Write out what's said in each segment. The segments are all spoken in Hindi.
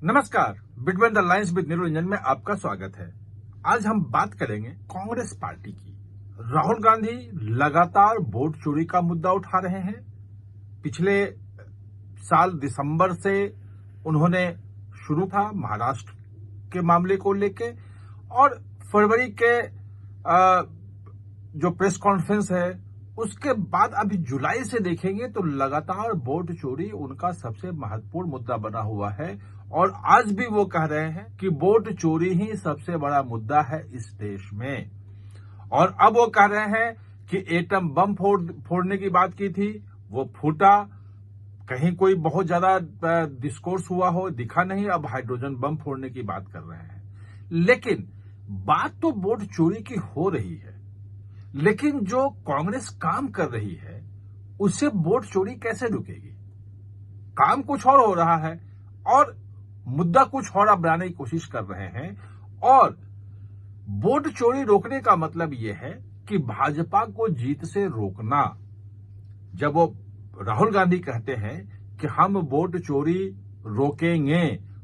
नमस्कार, between the lines with Niranjan में आपका स्वागत है। आज हम बात करेंगे कांग्रेस पार्टी की। राहुल गांधी लगातार वोट चोरी का मुद्दा उठा रहे हैं। पिछले साल दिसंबर से उन्होंने शुरू था महाराष्ट्र के मामले को लेके, और फरवरी के जो प्रेस कॉन्फ्रेंस है उसके बाद अभी जुलाई से देखेंगे तो लगातार वोट चोरी उनका सबसे महत्वपूर्ण मुद्दा बना हुआ है। और आज भी वो कह रहे हैं कि वोट चोरी ही सबसे बड़ा मुद्दा है इस देश में। और अब वो कह रहे हैं कि एटम बम फोड़ने की बात की थी, वो फूटा, कहीं कोई बहुत ज्यादा डिस्कोर्स हुआ हो, दिखा नहीं। अब हाइड्रोजन बम फोड़ने की बात कर रहे हैं। लेकिन बात तो वोट चोरी की हो रही है, लेकिन जो कांग्रेस काम कर रही है उससे वोट चोरी कैसे रुकेगी? काम कुछ और हो रहा है और मुद्दा कुछ और आप बनाने की कोशिश कर रहे हैं। और वोट चोरी रोकने का मतलब यह है कि भाजपा को जीत से रोकना। जब वो राहुल गांधी कहते हैं कि हम वोट चोरी रोकेंगे,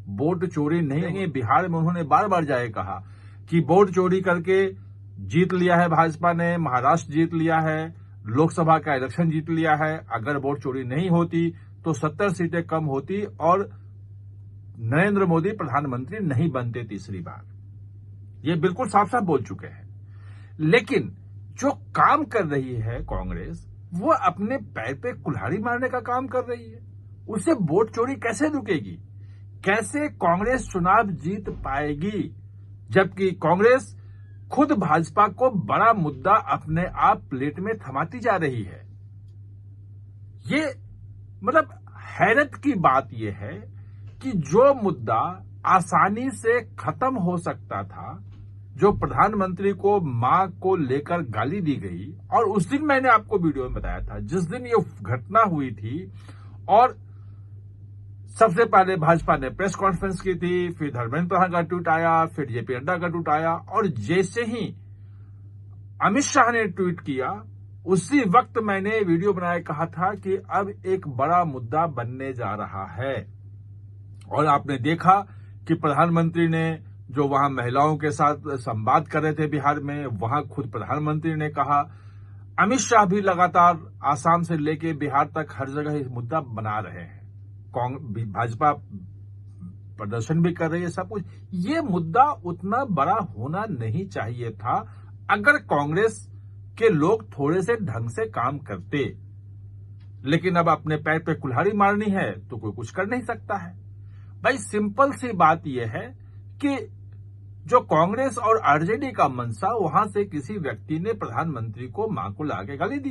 वोट चोरी नहीं होंगे, बिहार में उन्होंने बार बार जाए कहा कि वोट चोरी करके जीत लिया है भाजपा ने, महाराष्ट्र जीत लिया है, लोकसभा का इलेक्शन जीत लिया है। अगर वोट चोरी नहीं होती तो 70 सीटें कम होती और नरेंद्र मोदी प्रधानमंत्री नहीं बनते तीसरी बार। ये बिल्कुल साफ साफ बोल चुके हैं। लेकिन जो काम कर रही है कांग्रेस, वो अपने पैर पे कुल्हाड़ी मारने का काम कर रही है। उसे वोट चोरी कैसे रुकेगी? कैसे कांग्रेस चुनाव जीत पाएगी? जबकि कांग्रेस खुद भाजपा को बड़ा मुद्दा अपने आप प्लेट में थमाती जा रही है। ये मतलब हैरत की बात यह है कि जो मुद्दा आसानी से खत्म हो सकता था, जो प्रधानमंत्री को मां को लेकर गाली दी गई, और उस दिन मैंने आपको वीडियो में बताया था जिस दिन ये घटना हुई थी, और सबसे पहले भाजपा ने प्रेस कॉन्फ्रेंस की थी, फिर धर्मेंद्र प्रधान का ट्वीट आया, फिर जेपी नड्डा का ट्वीट आया, और जैसे ही अमित शाह ने ट्वीट किया उसी वक्त मैंने वीडियो बनाया, कहा था कि अब एक बड़ा मुद्दा बनने जा रहा है। और आपने देखा कि प्रधानमंत्री ने जो वहां महिलाओं के साथ संवाद कर रहे थे बिहार में, वहां खुद प्रधानमंत्री ने कहा, अमित शाह भी लगातार आसाम से लेके बिहार तक हर जगह इस मुद्दा बना रहे हैं। भाजपा प्रदर्शन भी कर रही है, सब कुछ। ये मुद्दा उतना बड़ा होना नहीं चाहिए था अगर कांग्रेस के लोग थोड़े से ढंग से काम करते। लेकिन अब अपने पैर पे कुल्हाड़ी मारनी है तो कोई कुछ कर नहीं सकता है। भाई सिंपल सी बात यह है कि जो कांग्रेस और आरजेडी का मंशा, वहां से किसी व्यक्ति ने प्रधानमंत्री को मां को लाके गाली दी।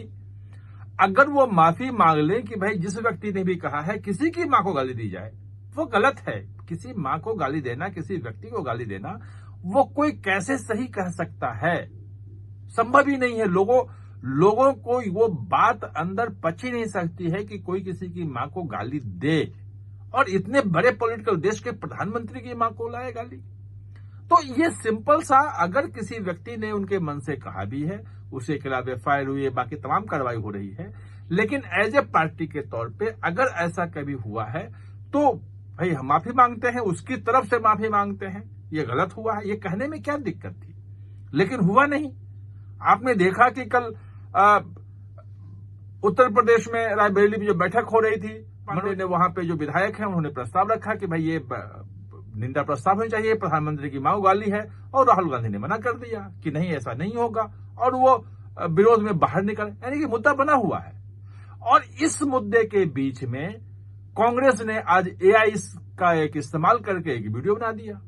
अगर वो माफी मांग ले कि भाई जिस व्यक्ति ने भी कहा है किसी की मां को गाली दी जाए, वो गलत है। किसी मां को गाली देना, किसी व्यक्ति को गाली देना, वो कोई कैसे सही कह सकता है? संभव ही नहीं है। लोगों को वो बात अंदर पच ही नहीं सकती है कि कोई किसी की मां को गाली दे, और इतने बड़े पॉलिटिकल देश के प्रधानमंत्री की मां को लाए गाली। तो ये सिंपल सा, अगर किसी व्यक्ति ने उनके मन से कहा भी है, उसके खिलाफ एफआईआर हुई है, बाकी तमाम कार्रवाई हो रही है, लेकिन एज ए पार्टी के तौर पे अगर ऐसा कभी हुआ है तो भाई हम माफी मांगते हैं, उसकी तरफ से माफी मांगते हैं। ये गलत हुआ है, ये कहने में क्या दिक्कत थी? लेकिन हुआ नहीं। आपने देखा कि कल उत्तर प्रदेश में रायबरेली में जो बैठक हो रही थी, मनोज ने वहां पे जो विधायक हैं उन्होंने प्रस्ताव रखा कि भाई ये निंदा प्रस्ताव होनी चाहिए, प्रधानमंत्री की मां को गाली है, और राहुल गांधी ने मना कर दिया कि नहीं ऐसा नहीं होगा, और वो विरोध में बाहर निकले। यानी कि मुद्दा बना हुआ है। और इस मुद्दे के बीच में कांग्रेस ने आज एआई का एक इस्तेमाल करके एक वीडियो बना दिया।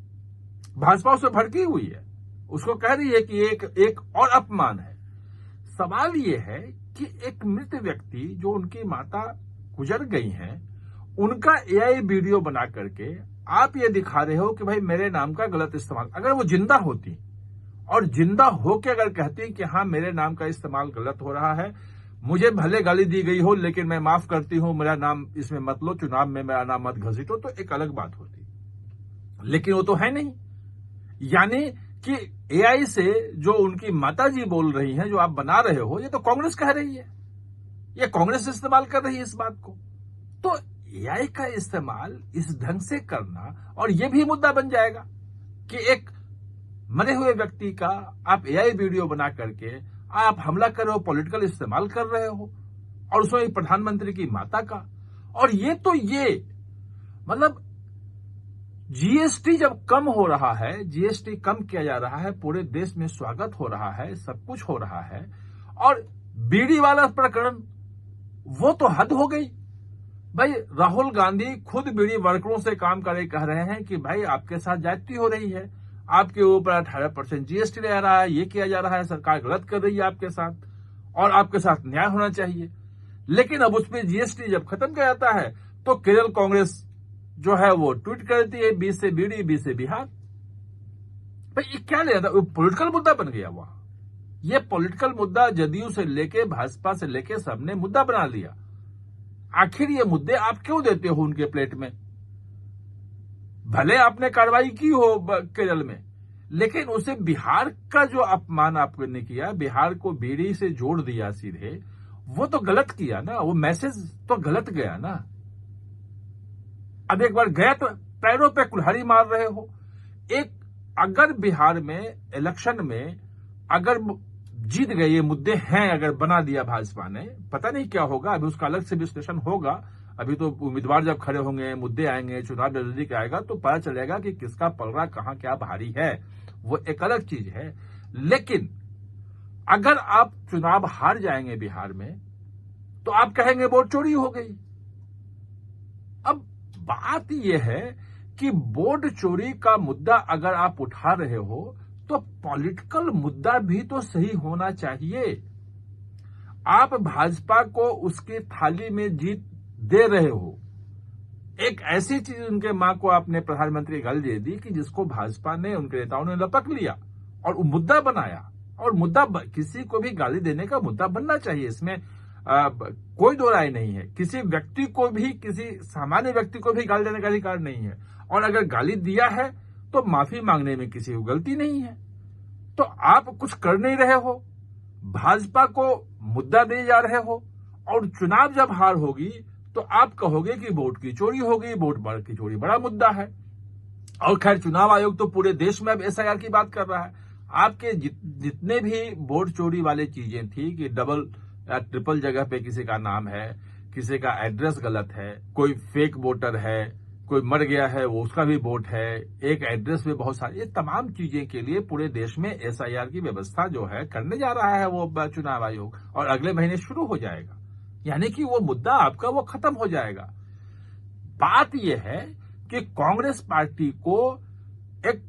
भाजपा उसमें भड़की हुई है, उसको कह रही है कि एक और अपमान है। सवाल यह है कि एक मृत व्यक्ति जो उनकी माता गुजर गई हैं, उनका एआई वीडियो बना करके आप ये दिखा रहे हो कि भाई मेरे नाम का गलत इस्तेमाल। अगर वो जिंदा होती और जिंदा होके अगर कहती कि हाँ मेरे नाम का इस्तेमाल गलत हो रहा है, मुझे भले गाली दी गई हो लेकिन मैं माफ करती हूं, मेरा नाम इसमें मत लो, चुनाव में मेरा नाम मत घसीटो, तो एक अलग बात होती। लेकिन वो तो है नहीं। यानी कि एआई से जो उनकी माताजी बोल रही हैं, जो आप बना रहे हो, ये तो कांग्रेस कह रही है, ये कांग्रेस इस्तेमाल कर रही है इस बात को। तो एआई का इस्तेमाल इस ढंग से करना, और ये भी मुद्दा बन जाएगा कि एक मरे हुए व्यक्ति का आप एआई वीडियो बना करके आप हमला कर रहे हो, पॉलिटिकल इस्तेमाल कर रहे हो, और उसमें प्रधानमंत्री की माता का। और ये मतलब जीएसटी जब कम हो रहा है, जीएसटी कम किया जा रहा है, पूरे देश में स्वागत हो रहा है, सब कुछ हो रहा है, और बीड़ी वाला प्रकरण वो तो हद हो गई। भाई राहुल गांधी खुद बीड़ी वर्करों से काम करे कह रहे हैं कि भाई आपके साथ ज्यादती हो रही है, आपके ऊपर 18% जीएसटी रह रहा है, ये किया जा रहा है, सरकार गलत कर रही है आपके साथ, और आपके साथ न्याय होना चाहिए। लेकिन अब उसमें जीएसटी जब खत्म किया जाता है तो केरल कांग्रेस जो है वो ट्वीट करती है 20 से बीड़ी 20 से बिहार। भाई ये क्या ले रहा था, पॉलिटिकल मुद्दा बन गया वहां। ये पॉलिटिकल मुद्दा जदयू से लेके भाजपा से लेके सबने मुद्दा बना लिया। आखिर ये मुद्दे आप क्यों देते हो उनके प्लेट में? भले आपने कार्रवाई की हो केरल में, लेकिन उसे बिहार का जो अपमान आपने किया, बिहार को बीड़ी से जोड़ दिया सीधे, वो तो गलत किया ना, वो मैसेज तो गलत गया ना। अब एक बार गया तो पैरों पे कुल्हाड़ी मार रहे हो। अगर बिहार में इलेक्शन में अगर जीत गए, ये मुद्दे हैं, अगर बना दिया भाजपा ने, पता नहीं क्या होगा, अभी उसका अलग से विश्लेषण होगा। अभी तो उम्मीदवार जब खड़े होंगे, मुद्दे आएंगे, चुनाव नजदीक आएगा तो पता चलेगा कि किसका पलड़ा कहां क्या भारी है, वो एक अलग चीज है। लेकिन अगर आप चुनाव हार जाएंगे बिहार में तो आप कहेंगे वोट चोरी हो गई। अब बात यह है कि वोट चोरी का मुद्दा अगर आप उठा रहे हो तो पॉलिटिकल मुद्दा भी तो सही होना चाहिए। आप भाजपा को उसकी थाली में जीत दे रहे हो। एक ऐसी चीज उनके मां को आपने प्रधानमंत्री गाली दे दी कि जिसको भाजपा ने, उनके नेताओं ने लपक लिया और मुद्दा बनाया। और मुद्दा किसी को भी गाली देने का मुद्दा बनना चाहिए, इसमें कोई दो राय नहीं है। किसी व्यक्ति को भी, किसी सामान्य व्यक्ति को भी गाली देने का अधिकार नहीं है। और अगर गाली दिया है तो माफी मांगने में किसी को गलती नहीं है। तो आप कुछ कर नहीं रहे हो, भाजपा को मुद्दा दे जा रहे हो, और चुनाव जब हार होगी तो आप कहोगे कि वोट की चोरी हो गई, वोट की चोरी बड़ा मुद्दा है। और खैर चुनाव आयोग तो पूरे देश में अब एसआईआर की बात कर रहा है। आपके जितने भी वोट चोरी वाले चीजें थी कि डबल या ट्रिपल जगह पे किसी का नाम है, किसी का एड्रेस गलत है, कोई फेक वोटर है, कोई मर गया है वो उसका भी वोट है, एक एड्रेस में बहुत सारी, ये तमाम चीजें के लिए पूरे देश में एसआईआर की व्यवस्था जो है करने जा रहा है वो चुनाव आयोग, और अगले महीने शुरू हो जाएगा। यानी कि वो मुद्दा आपका वो खत्म हो जाएगा। बात यह है कि कांग्रेस पार्टी को एक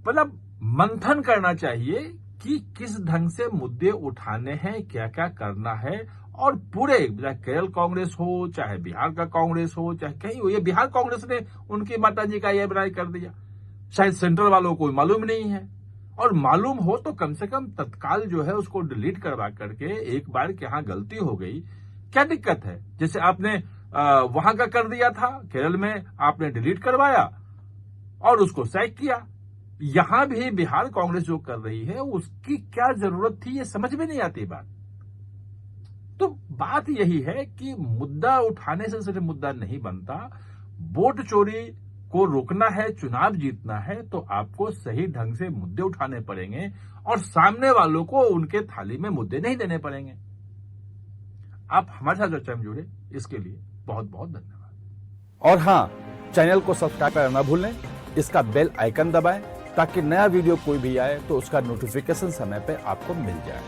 मतलब मंथन करना चाहिए कि किस ढंग से मुद्दे उठाने हैं, क्या क्या करना है। और पूरे, चाहे केरल कांग्रेस हो, चाहे बिहार का कांग्रेस हो, चाहे कहीं हो, ये बिहार कांग्रेस ने उनकी माता जी का ये बनाई कर दिया, शायद सेंट्रल वालों को मालूम नहीं है। और मालूम हो तो कम से कम तत्काल जो है उसको डिलीट करवा करके, एक बार कि हाँ गलती हो गई, क्या दिक्कत है। जैसे आपने वहां का कर दिया था केरल में, आपने डिलीट करवाया और उसको सैक किया। यहां भी बिहार कांग्रेस जो कर रही है उसकी क्या जरूरत थी, ये समझ में नहीं आती बात। तो बात यही है कि मुद्दा उठाने से सिर्फ मुद्दा नहीं बनता। वोट चोरी को रोकना है, चुनाव जीतना है, तो आपको सही ढंग से मुद्दे उठाने पड़ेंगे और सामने वालों को उनके थाली में मुद्दे नहीं देने पड़ेंगे। आप हमारे साथ चर्चा में जुड़े, इसके लिए बहुत बहुत धन्यवाद। और हाँ, चैनल को सब्सक्राइब करना ना भूलें, इसका बेल आइकन दबाएं ताकि नया वीडियो कोई भी आए तो उसका नोटिफिकेशन समय पे आपको मिल जाए।